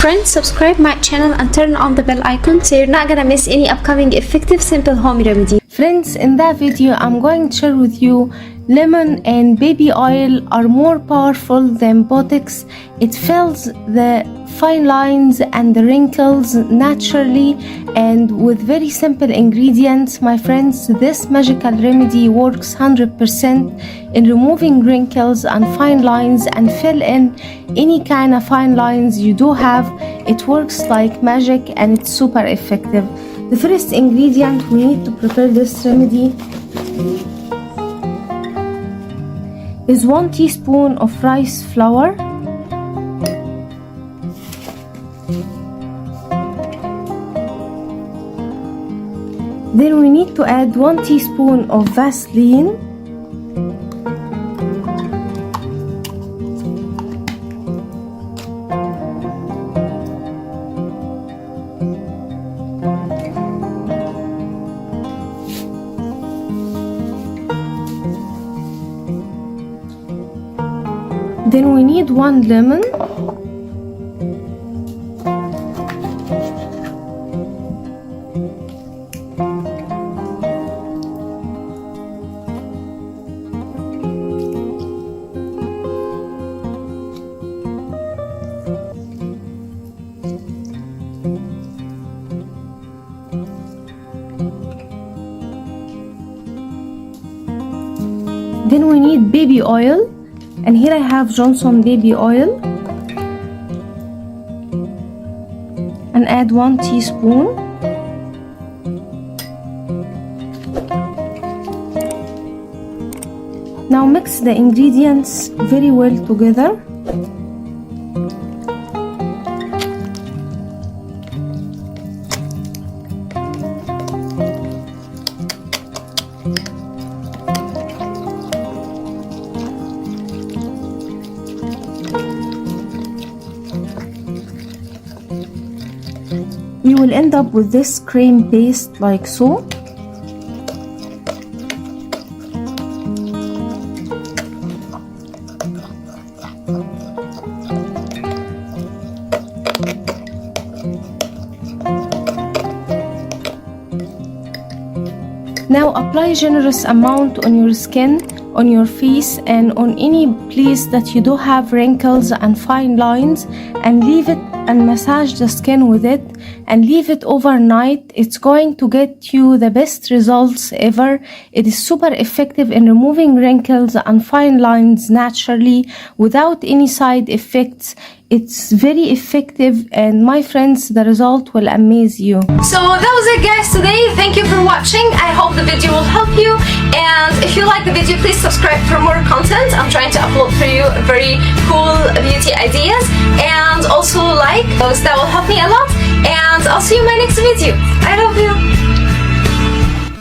Friends, subscribe my channel and turn on the bell icon so you're not gonna miss any upcoming effective simple home remedy. Friends, in that video I'm going to share with you lemon and baby oil are more powerful than Botox. It fills the fine lines and the wrinkles naturally and with very simple ingredients. My friends, this magical remedy works 100% in removing wrinkles and fine lines and fill in any kind of fine lines you do have. It works like magic and it's super effective. The first ingredient we need to prepare this remedy is 1 teaspoon of rice flour, then we need to add 1 teaspoon of Vaseline, then we need 1 lemon, then we need baby oil. And here I have Johnson baby oil, and add 1 teaspoon. Now mix the ingredients very well together. You will end up with this cream paste like so. Now apply generous amount on your skin, on your face and on any place that you do have wrinkles and fine lines, and leave it and massage the skin with it and leave it overnight. It's going to get you the best results ever. It is super effective in removing wrinkles and fine lines naturally without any side effects. It's very effective and my friends, the result will amaze you. So that was it guys today. Thank you for watching. I hope the video will help you, and if you like the video please subscribe for more content. I'm trying to upload for you very cool beauty ideas, and also like those, that will help me a lot, and I'll see you in my next video. I love you.